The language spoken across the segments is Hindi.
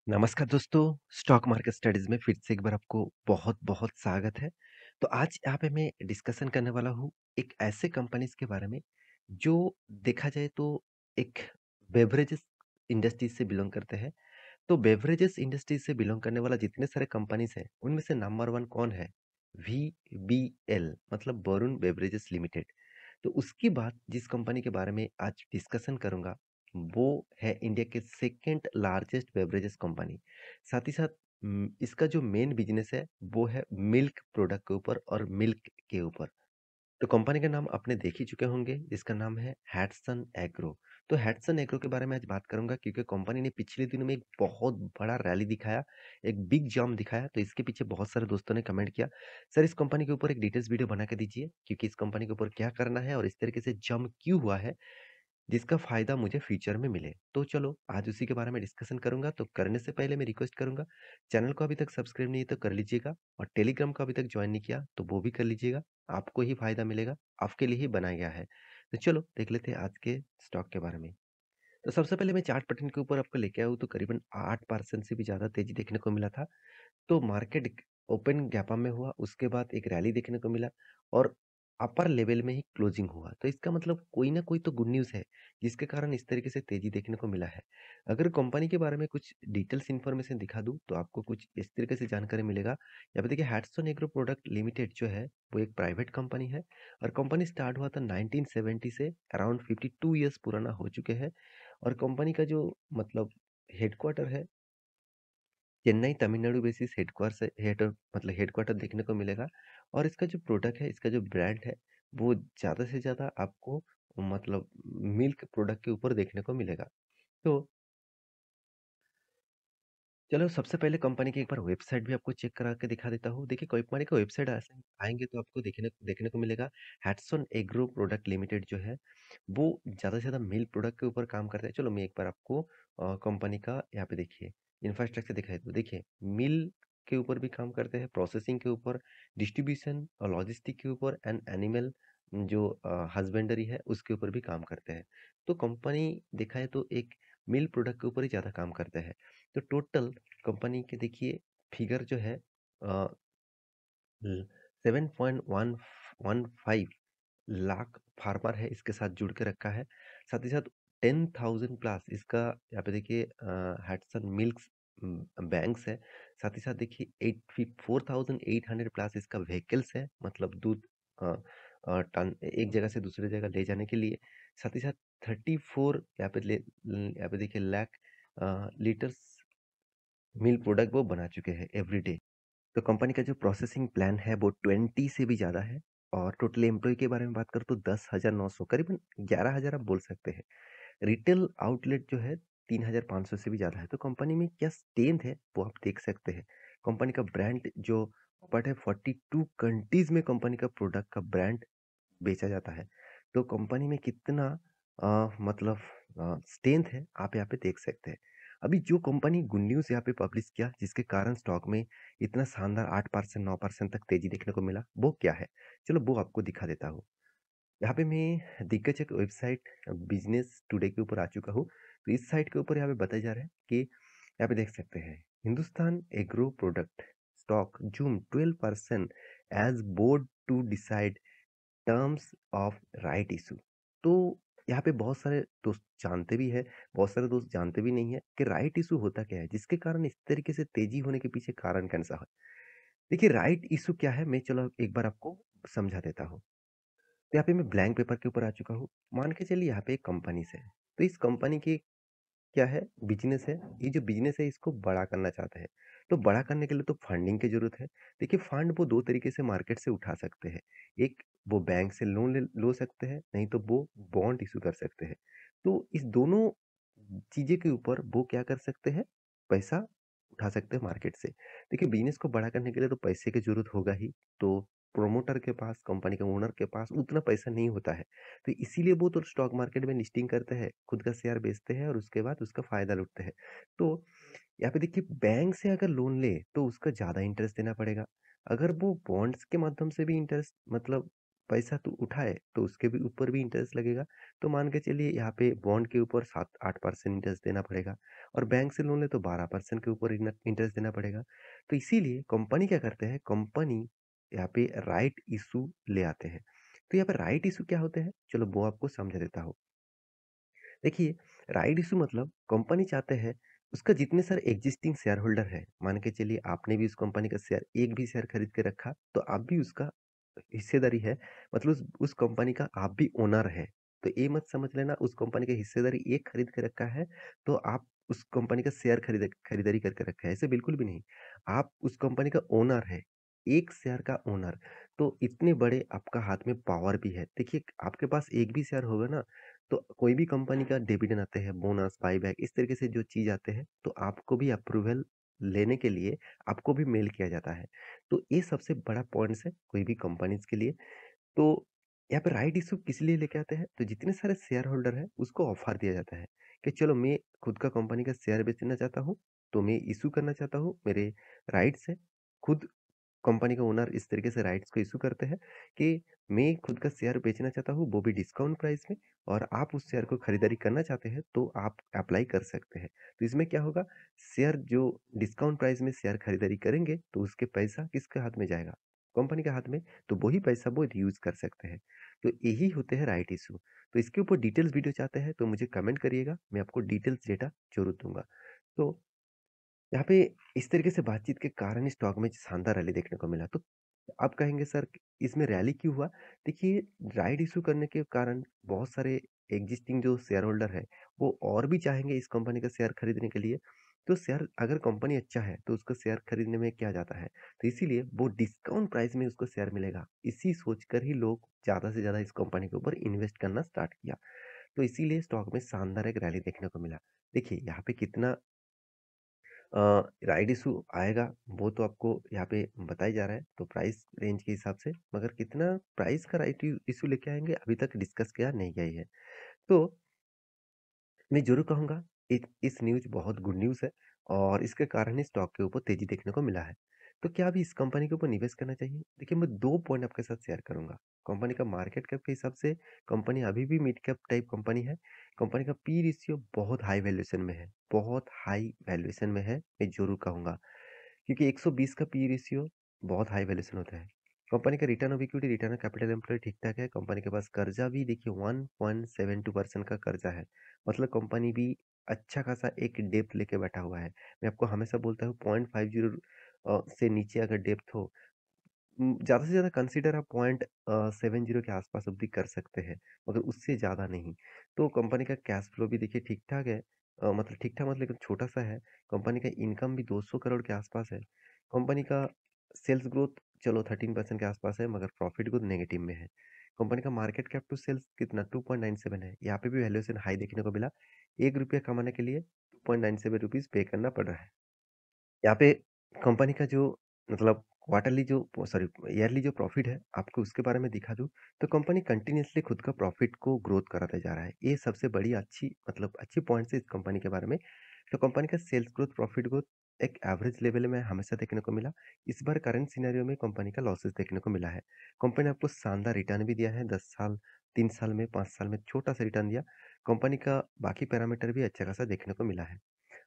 नमस्कार दोस्तों, स्टॉक मार्केट स्टडीज़ में फिर से एक बार आपको बहुत-बहुत स्वागत है। तो आज यहाँ पे मैं डिस्कशन करने वाला हूँ एक ऐसे कंपनीज़ के बारे में, जो देखा जाए तो एक बेवरेजेस इंडस्ट्री से बिलॉन्ग करते हैं। तो बेवरेजेस इंडस्ट्री से बिलॉन्ग करने वाला जितने सारे कंपनीज़ हैं, उनमें से नंबर 1 कौन है? वीबीएल मतलब वरुण बेवरेजेस लिमिटेड। तो उसकी बात जिस कंपनी के बारे में आज डिस्कशन करूँगा, वो है इंडिया के सेकंड लार्जेस्ट बेवरेजेस कंपनी। साथ ही साथ इसका जो मेन बिज़नेस है, वो है मिल्क प्रोडक्ट के ऊपर और मिल्क के ऊपर। तो कंपनी का नाम आपने देख ही चुके होंगे, जिसका नाम है हैट्सन एग्रो। तो हैट्सन एग्रो के बारे में आज बात करूँगा क्योंकि कंपनी ने पिछले दिनों में एक बहुत बड़ा रैली दिखाया, एक बिग जंप दिखाया, तो इसके पीछे बहुत सारे दोस्तों ने कमेंट किया, "सर इस कंपनी के ऊपर एक डिटेल्स वीडियो बना के दीजिए, क्योंकि इस कंपनी के ऊपर क्या करना है और इस तरीके से जंप क्यों हुआ है, जिसका फ़ायदा मुझे फ्यूचर में मिले।" तो चलो आज उसी के बारे में डिस्कशन करूँगा, तो करने से पहले मैं रिक्वेस्ट करूँगा, चैनल को अभी तक सब्सक्राइब नहीं है तो कर लीजिएगा और टेलीग्राम को अभी तक जॉइन नहीं किया, तो वो भी कर लीजिएगा। आपको ही फ़ायदा मिलेगा, आपके लिए ही बनाया गया है। तो चलो देख लेते हैं आज के स्टॉक के बारे में। तो सबसे पहले मैं चार्ट पैटर्न के ऊपर आपको लेके आया हूँ, तो करीबन 8% से भी ज़्यादा तेज़ी देखने को मिला था। तो मार्केट ओपन गैपअप में हुआ, उसके बाद एक रैली देखने को मिला और अपर लेवल में ही क्लोजिंग हुआ। तो इसका मतलब कोई ना कोई तो गुड न्यूज़ है, जिसके कारण इस तरीके से तेज़ी देखने को मिला है। अगर कंपनी के बारे में कुछ डिटेल्स इन्फॉर्मेशन दिखा दूँ, तो आपको कुछ इस तरीके से जानकारी मिलेगा। यहाँ पे देखिए हैट्सन एग्रो प्रोडक्ट लिमिटेड जो है, वो एक प्राइवेट कंपनी है और कंपनी स्टार्ट हुआ था 1970 से अराउंड 52 ईयर्स पुराना हो चुके हैं और कंपनी का जो मतलब हेडक्वार्टर है चेन्नई तमिलनाडु बेसिस हेडक्वार्टर देखने को मिलेगा और इसका जो प्रोडक्ट है, इसका जो ब्रांड है, वो ज़्यादा से ज़्यादा आपको मतलब मिल्क प्रोडक्ट के ऊपर देखने को मिलेगा। तो चलो सबसे पहले कंपनी की एक बार वेबसाइट भी आपको चेक करा के दिखा देता हूँ। देखिए कंपनी का वेबसाइट ऐसे आएँगे तो आपको देखने देखने को मिलेगा हैट्सन एग्रो प्रोडक्ट लिमिटेड जो है, वो ज़्यादा से ज़्यादा मिल्क प्रोडक्ट के ऊपर काम करता है। चलो मैं एक बार आपको कंपनी का यहाँ पे देखिए इंफ्रास्ट्रक्चर दिखाई दूँ। देखिए मिल के ऊपर भी काम करते हैं, प्रोसेसिंग के ऊपर, डिस्ट्रीब्यूशन और लॉजिस्टिक के ऊपर एंड एनिमल जो हस्बेंडरी है उसके ऊपर भी काम करते हैं। तो कंपनी देखा है तो एक मिल्क प्रोडक्ट के ऊपर ही ज़्यादा काम करते हैं। तो टोटल कंपनी के देखिए फिगर जो है अ, 7.115 लाख फार्मर है इसके साथ जुड़ के रखा है। साथ ही साथ 10,000 प्लस इसका यहाँ पे देखिए हैट्सन मिल्क्स बैंक्स है। साथ ही साथ देखिए 4,800 प्लस इसका व्हीकल्स है मतलब दूध अ, टन एक जगह से दूसरी जगह ले जाने के लिए। साथ ही साथ 34 यहाँ पे देखिए लाख लीटर्स मिल्क प्रोडक्ट वो बना चुके हैं एवरी डे। तो कंपनी का जो प्रोसेसिंग प्लान है वो 20 से भी ज़्यादा है और टोटल एम्प्लॉय के बारे में बात करूँ तो 10,900 करीबन 11,000 आप बोल सकते हैं। रिटेल आउटलेट जो है 3,500 से भी ज़्यादा है। तो कंपनी में क्या स्ट्रेंथ है वो आप देख सकते हैं। कंपनी का ब्रांड जो बट है 42 कंट्रीज़ में कंपनी का प्रोडक्ट का ब्रांड बेचा जाता है। तो कंपनी में कितना मतलब स्ट्रेंथ है आप यहाँ पे देख सकते हैं। अभी जो कंपनी गुड न्यूज़ यहाँ पे पब्लिश किया जिसके कारण स्टॉक में इतना शानदार 8% 9% तक तेज़ी देखने को मिला, वो क्या है? चलो वो आपको दिखा देता हूँ। यहाँ पे मैं दिग्गज एक वेबसाइट बिज़नेस टुडे के ऊपर आ चुका हूँ। तो इस साइट के ऊपर यहाँ पे बताया जा रहा है कि यहाँ पे देख सकते हैं, Hindustan agro product stock zoom 12% as board to decide terms of right issue. तो यहाँ पे बहुत सारे दोस्त जानते भी हैं, बहुत सारे दोस्त जानते भी नहीं है कि राइट इशू होता क्या है, जिसके कारण इस तरीके से तेजी होने के पीछे कारण कौन सा है। देखिए राइट इशू क्या है, मैं चलो एक बार आपको समझा देता हूँ। तो यहाँ पे मैं ब्लैंक पेपर के ऊपर आ चुका हूँ। मान के चलिए यहाँ पे एक कंपनी है, तो इस कंपनी की क्या है बिजनेस है, ये जो बिजनेस है इसको बड़ा करना चाहते हैं। तो बड़ा करने के लिए तो फंडिंग की जरूरत है। देखिए फंड वो दो तरीके से मार्केट से उठा सकते हैं। एक वो बैंक से लोन लो सकते हैं, नहीं तो वो बॉन्ड इशू कर सकते हैं। तो इस दोनों चीजें के ऊपर वो क्या कर सकते हैं, पैसा उठा सकते हैं मार्केट से। देखिए बिजनेस को बड़ा करने के लिए तो पैसे की जरूरत होगा ही। तो प्रोमोटर के पास, कंपनी के ओनर के पास उतना पैसा नहीं होता है। तो इसीलिए वो तो स्टॉक मार्केट में लिस्टिंग करते हैं, खुद का शेयर बेचते हैं और उसके बाद उसका फ़ायदा लूटते हैं। तो यहाँ पे देखिए बैंक से अगर लोन ले तो उसका ज़्यादा इंटरेस्ट देना पड़ेगा। अगर वो बॉन्ड्स के माध्यम से भी इंटरेस्ट मतलब पैसा तो उठाए तो उसके भी ऊपर भी इंटरेस्ट लगेगा। तो मान के चलिए यहाँ पे बॉन्ड के ऊपर 7-8% इंटरेस्ट देना पड़ेगा और बैंक से लोन ले तो 12% के ऊपर इंटरेस्ट देना पड़ेगा। तो इसीलिए कंपनी क्या करते हैं, कंपनी यहाँ पे राइट इशू ले आते हैं। तो यहाँ पे राइट इशू क्या होते हैं? चलो वो आपको समझा देता हूँ। देखिए, राइट इश्यू मतलब कंपनी चाहते हैं उसका जितने सारे एग्जिस्टिंग शेयर होल्डर है, मान के चलिए आपने भी उस कंपनी का शेयर एक भी शेयर खरीद के रखा तो आप भी उसका हिस्सेदारी है, मतलब उस कंपनी का आप भी ओनर है। तो ये मत समझ लेना उस कंपनी की हिस्सेदारी एक खरीद के रखा है तो आप उस कंपनी का शेयर खरीदारी करके रखा है, ऐसे बिल्कुल भी नहीं। आप उस कंपनी का ओनर है, एक शेयर का ओनर। तो इतने बड़े आपका हाथ में पावर भी है। देखिए, आपके पास एक भी शेयर होगा ना तो कोई भी कंपनी का डिविडेंड आते हैं, बोनस, बायबैक इस तरीके से जो चीज़ आते हैं, तो आपको भी अप्रूवल लेने के लिए आपको भी मेल किया जाता है। तो ये सबसे बड़ा पॉइंट्स है कोई भी कंपनीज़ के लिए। तो यहाँ पे राइट इश्यू किस लिए लेके आते हैं? तो जितने सारे शेयर होल्डर हैं, उसको ऑफर दिया जाता है कि चलो मैं खुद का कंपनी का शेयर बेचना चाहता हूँ, तो मैं इश्यू करना चाहता हूँ, मेरे राइट्स हैं। खुद कंपनी का ओनर इस तरीके से राइट्स को इश्यू करते हैं कि मैं खुद का शेयर बेचना चाहता हूँ, वो भी डिस्काउंट प्राइस में और आप उस शेयर को खरीदारी करना चाहते हैं, तो आप अप्लाई कर सकते हैं। तो इसमें क्या होगा, शेयर जो डिस्काउंट प्राइस में शेयर खरीदारी करेंगे, तो उसके पैसा किसके हाथ में जाएगा? कंपनी के हाथ में, तो वही पैसा वो यूज़ कर सकते हैं। तो यही होते हैं राइट इश्यू। तो इसके ऊपर डिटेल्स वीडियो चाहते हैं, तो मुझे कमेंट करिएगा, मैं आपको डिटेल्स डेटा ज़रूर दूँगा। तो यहाँ पे इस तरीके से बातचीत के कारण स्टॉक में शानदार रैली देखने को मिला। तो आप कहेंगे सर इसमें रैली क्यों हुआ? देखिए, राइट इश्यू करने के कारण बहुत सारे एग्जिस्टिंग जो शेयर होल्डर है, वो और भी चाहेंगे इस कंपनी का शेयर खरीदने के लिए। तो शेयर अगर कंपनी अच्छा है, तो उसका शेयर खरीदने में क्या जाता है? तो इसीलिए वो डिस्काउंट प्राइस में उसको शेयर मिलेगा। इसी सोचकर ही लोग ज़्यादा से ज़्यादा इस कंपनी के ऊपर इन्वेस्ट करना स्टार्ट किया। तो इसीलिए स्टॉक में शानदार एक रैली देखने को मिला। देखिए, यहाँ पे कितना अ, राइट इशू आएगा वो तो आपको यहाँ पे बताया जा रहा है तो प्राइस रेंज के हिसाब से, मगर कितना प्राइस का राइट इशू लेके आएंगे अभी तक डिस्कस किया नहीं गया है। तो मैं ज़रूर कहूँगा इस न्यूज़ बहुत गुड न्यूज़ है और इसके कारण ही स्टॉक के ऊपर तेज़ी देखने को मिला है। तो क्या अभी इस कंपनी के ऊपर निवेश करना चाहिए? देखिए, मैं 2 पॉइंट आपके साथ शेयर करूँगा। कंपनी का मार्केट कैप के हिसाब से कंपनी अभी भी मिड कैप टाइप कंपनी है। कंपनी का पी रेशियो बहुत हाई वैल्यूएशन में है, बहुत हाई वैल्यूएशन में है, मैं ज़रूर कहूँगा। क्योंकि 120 का पी रेशियो बहुत हाई वैल्यूएशन होता है। कंपनी का return of equity, return of capital employed ठीक-ठाक है। कंपनी के पास कर्जा भी देखिए 1.72% का कर्जा है। मतलब कंपनी भी अच्छा खासा एक डेब्ट लेके बैठा हुआ है। मैं आपको हमेशा बोलता हूँ 0.50 से नीचे अगर डेब्ट हो, ज़्यादा से ज़्यादा कंसीडर आप 70 के आसपास अभी कर सकते हैं, मगर उससे ज़्यादा नहीं। तो कंपनी का कैश फ्लो भी देखिए ठीक-ठाक है। मतलब ठीक-ठाक मतलब लेकिन छोटा-सा है। कंपनी का इनकम भी 200 करोड़ के आसपास है। कंपनी का सेल्स ग्रोथ चलो 13% के आसपास है, मगर प्रॉफिट ग्रोथ नेगेटिव में है। कंपनी का मार्केट कैप टू सेल्स कितना 2.97 है। यहाँ पे भी वैल्यूएशन हाई देखने को मिला। ₹1 कमाने के लिए ₹2.97 पे करना पड़ रहा है। यहाँ पे कंपनी का जो मतलब क्वार्टरली जो सॉरी ईयरली जो प्रॉफिट है, आपको उसके बारे में दिखा दूँ, तो कंपनी कंटिन्यूअसली खुद का प्रॉफिट को ग्रोथ कराता जा रहा है। ये सबसे बड़ी अच्छी मतलब अच्छी पॉइंट्स है इस कंपनी के बारे में। तो कंपनी का सेल्स ग्रोथ, प्रॉफिट ग्रोथ एक एवरेज लेवल में हमेशा देखने को मिला। इस बार करंट सिनेरियो में कंपनी का लॉसेस देखने को मिला है। कंपनी ने आपको शानदार रिटर्न भी दिया है 10 साल, 3 साल में, 5 साल में छोटा-सा रिटर्न दिया। कंपनी का बाकी पैरामीटर भी अच्छा खासा देखने को मिला है।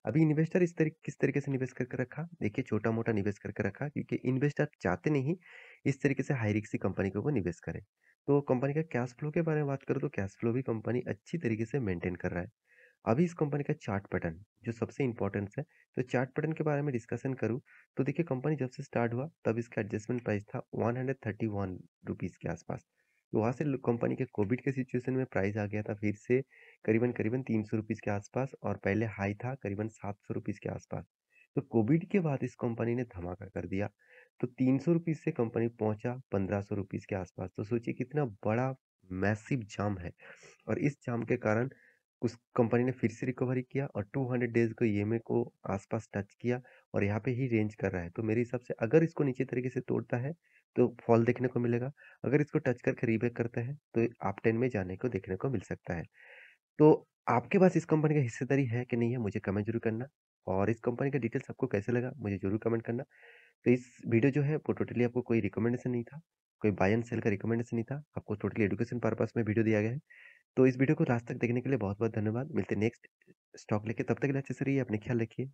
अभी इन्वेस्टर किस तरीके से निवेश करके रखा? देखिए, छोटा-मोटा निवेश करके रखा क्योंकि इन्वेस्टर चाहते नहीं इस तरीके से हाई रिस्क की कंपनी के ऊपर निवेश करें। तो कंपनी का कैश फ्लो के बारे में बात करूँ तो कैश फ्लो भी कंपनी अच्छी तरीके से मेंटेन कर रहा है। अभी इस कंपनी का चार्ट पैटर्न जो सबसे इम्पोर्टेंट है, तो चार्ट पैटर्न के बारे में डिस्कशन करूँ तो देखिए कंपनी जब से स्टार्ट हुआ तब इसका एडजस्टमेंट प्राइस था ₹131 के आसपास। तो वहाँ से कंपनी के कोविड के सिचुएशन में प्राइस आ गया था फिर से करीबन-करीबन ₹300 के आसपास और पहले हाई था करीबन ₹700 के आसपास। तो कोविड के बाद इस कंपनी ने धमाका कर दिया। तो ₹300 से कंपनी पहुँचा ₹1500 के आसपास। तो सोचिए कितना बड़ा मैसिव जंप है और इस जंप के कारण उस कंपनी ने फिर से रिकवरी किया और 200 डेज़ को ईएमए को आस-पास टच किया और यहाँ पे ही रेंज कर रहा है। तो मेरे हिसाब से अगर इसको नीचे तरीके से तोड़ता है, तो फॉल देखने को मिलेगा। अगर इसको टच करके रीबैक करता है, तो अप ट्रेंड में जाने को देखने को मिल सकता है। तो आपके पास इस कंपनी का हिस्सेदारी है कि नहीं है, मुझे कमेंट ज़रूर करना और इस कंपनी का डिटेल्स आपको कैसे लगा मुझे ज़रूर कमेंट करना। तो इस वीडियो जो है वो टोटली आपको कोई रिकमेंडेशन नहीं था, कोई बाय एंड सेल का रिकमेंडेशन नहीं था, आपको टोटली एजुकेशन पर्पस में वीडियो दिया गया है। तो इस वीडियो को लास्ट तक देखने के लिए बहुत-बहुत धन्यवाद। मिलते हैं नेक्स्ट स्टॉक लेके, तब तक के लिए अच्छे से रहिए, अपना ख्याल रखिए।